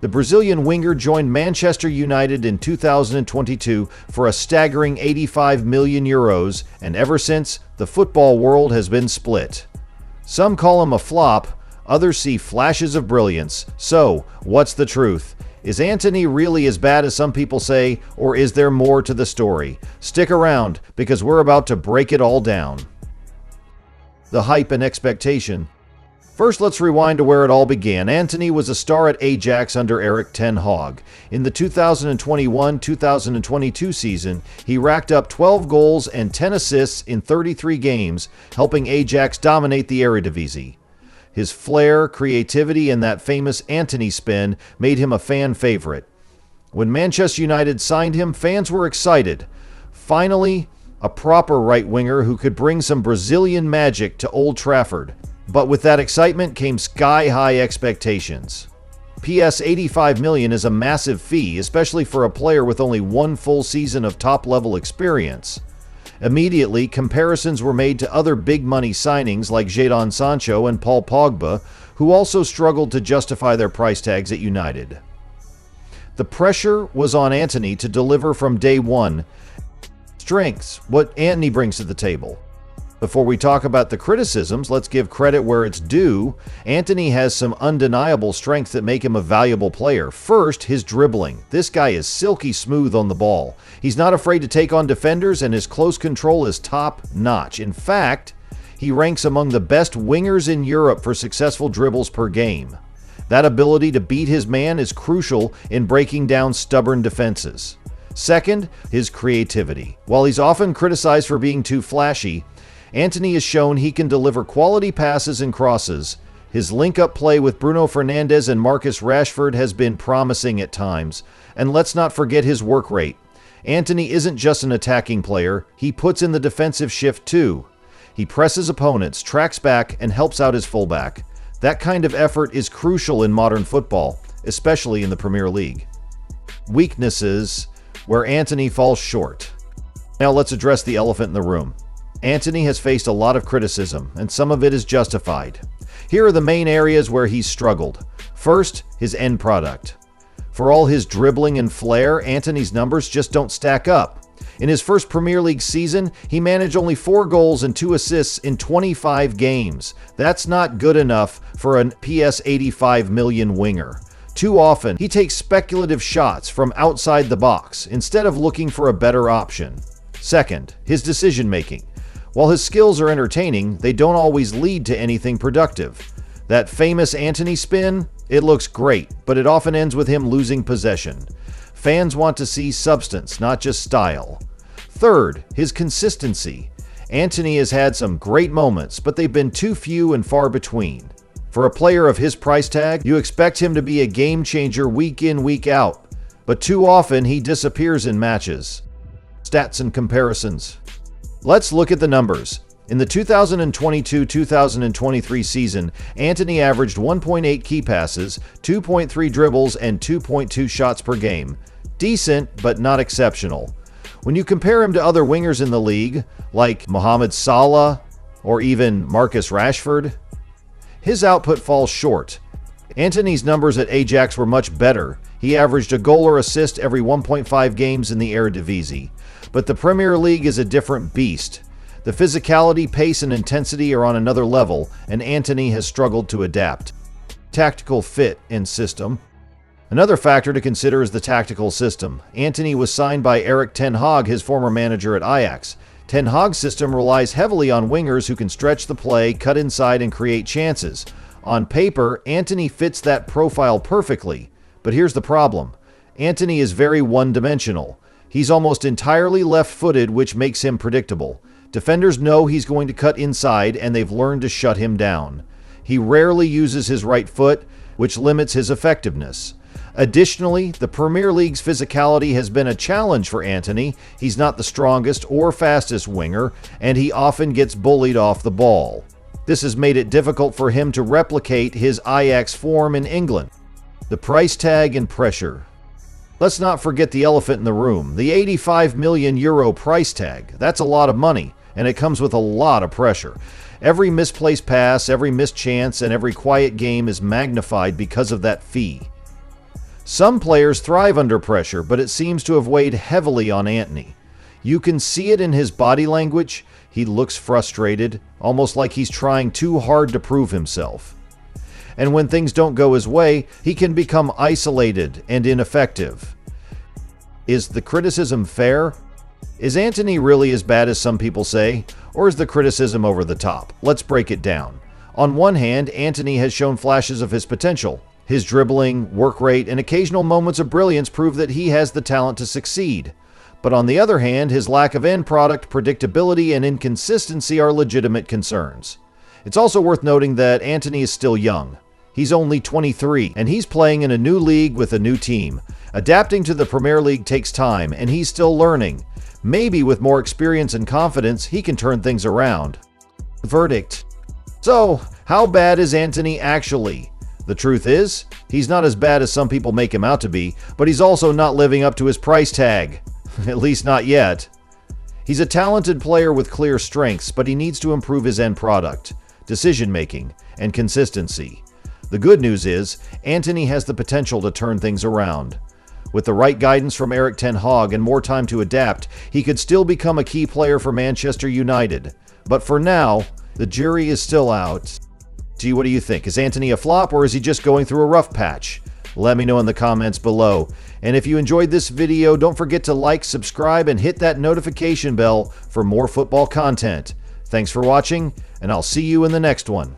The Brazilian winger joined Manchester United in 2022 for a staggering €85 million, and ever since, the football world has been split. Some call him a flop, others see flashes of brilliance. So, what's the truth? Is Antony really as bad as some people say, or is there more to the story? Stick around, because we're about to break it all down. The hype and expectation. First, let's rewind to where it all began. Antony was a star at Ajax under Erik ten Hag. In the 2021-2022 season, he racked up 12 goals and 10 assists in 33 games, helping Ajax dominate the Eredivisie. His flair, creativity, and that famous Antony spin made him a fan favorite. When Manchester United signed him, fans were excited. Finally, a proper right winger who could bring some Brazilian magic to Old Trafford. But with that excitement came sky-high expectations. PS $85 million is a massive fee, especially for a player with only one full season of top-level experience. Immediately, comparisons were made to other big-money signings like Jadon Sancho and Paul Pogba, who also struggled to justify their price tags at United. The pressure was on Antony to deliver from day one. Strengths, what Antony brings to the table. Before we talk about the criticisms, let's give credit where it's due. Antony has some undeniable strengths that make him a valuable player. First, his dribbling. This guy is silky smooth on the ball. He's not afraid to take on defenders, and his close control is top-notch. In fact, he ranks among the best wingers in Europe for successful dribbles per game. That ability to beat his man is crucial in breaking down stubborn defenses. Second, his creativity. While he's often criticized for being too flashy, Antony has shown he can deliver quality passes and crosses. His link-up play with Bruno Fernandes and Marcus Rashford has been promising at times. And let's not forget his work rate. Antony isn't just an attacking player, he puts in the defensive shift too. He presses opponents, tracks back, and helps out his fullback. That kind of effort is crucial in modern football, especially in the Premier League. Weaknesses, where Antony falls short. Now let's address the elephant in the room. Antony has faced a lot of criticism, and some of it is justified. Here are the main areas where he's struggled. First, his end product. For all his dribbling and flair, Antony's numbers just don't stack up. In his first Premier League season, he managed only 4 goals and 2 assists in 25 games. That's not good enough for a PS $85 million winger. Too often, he takes speculative shots from outside the box instead of looking for a better option. Second, his decision-making. While his skills are entertaining, they don't always lead to anything productive. That famous Antony spin, it looks great, but it often ends with him losing possession. Fans want to see substance, not just style. Third, his consistency. Antony has had some great moments, but they've been too few and far between. For a player of his price tag, you expect him to be a game changer week in, week out, but too often he disappears in matches. Stats and comparisons. Let's look at the numbers. In the 2022-2023 season, Antony averaged 1.8 key passes, 2.3 dribbles, and 2.2 shots per game. Decent, but not exceptional. When you compare him to other wingers in the league, like Mohamed Salah or even Marcus Rashford, his output falls short. Antony's numbers at Ajax were much better. He averaged a goal or assist every 1.5 games in the Eredivisie. But the Premier League is a different beast. The physicality, pace, and intensity are on another level, and Antony has struggled to adapt. Tactical fit and system. Another factor to consider is the tactical system. Antony was signed by Erik ten Hag, his former manager at Ajax. Ten Hag's system relies heavily on wingers who can stretch the play, cut inside, and create chances. On paper, Antony fits that profile perfectly. But here's the problem. Antony is very one-dimensional. He's almost entirely left-footed, which makes him predictable. Defenders know he's going to cut inside, and they've learned to shut him down. He rarely uses his right foot, which limits his effectiveness. Additionally, the Premier League's physicality has been a challenge for Antony. He's not the strongest or fastest winger, and he often gets bullied off the ball. This has made it difficult for him to replicate his Ajax form in England. The price tag and pressure. Let's not forget the elephant in the room, the €85 million price tag. That's a lot of money, and it comes with a lot of pressure. Every misplaced pass, every missed chance, and every quiet game is magnified because of that fee. Some players thrive under pressure, but it seems to have weighed heavily on Antony. You can see it in his body language. He looks frustrated, almost like he's trying too hard to prove himself. And when things don't go his way, he can become isolated and ineffective. Is the criticism fair? Is Antony really as bad as some people say? Or is the criticism over the top? Let's break it down. On one hand, Antony has shown flashes of his potential. His dribbling, work rate, and occasional moments of brilliance prove that he has the talent to succeed. But on the other hand, his lack of end product, predictability, and inconsistency are legitimate concerns. It's also worth noting that Antony is still young. He's only 23, and he's playing in a new league with a new team. Adapting to the Premier League takes time, and he's still learning. Maybe with more experience and confidence, he can turn things around. Verdict. So, how bad is Antony actually? The truth is, he's not as bad as some people make him out to be, but he's also not living up to his price tag. At least not yet. He's a talented player with clear strengths, but he needs to improve his end product, decision-making, and consistency. The good news is, Antony has the potential to turn things around. With the right guidance from Erik ten Hag and more time to adapt, he could still become a key player for Manchester United. But for now, the jury is still out. Gee, what do you think? Is Antony a flop, or is he just going through a rough patch? Let me know in the comments below. And if you enjoyed this video, don't forget to like, subscribe, and hit that notification bell for more football content. Thanks for watching, and I'll see you in the next one.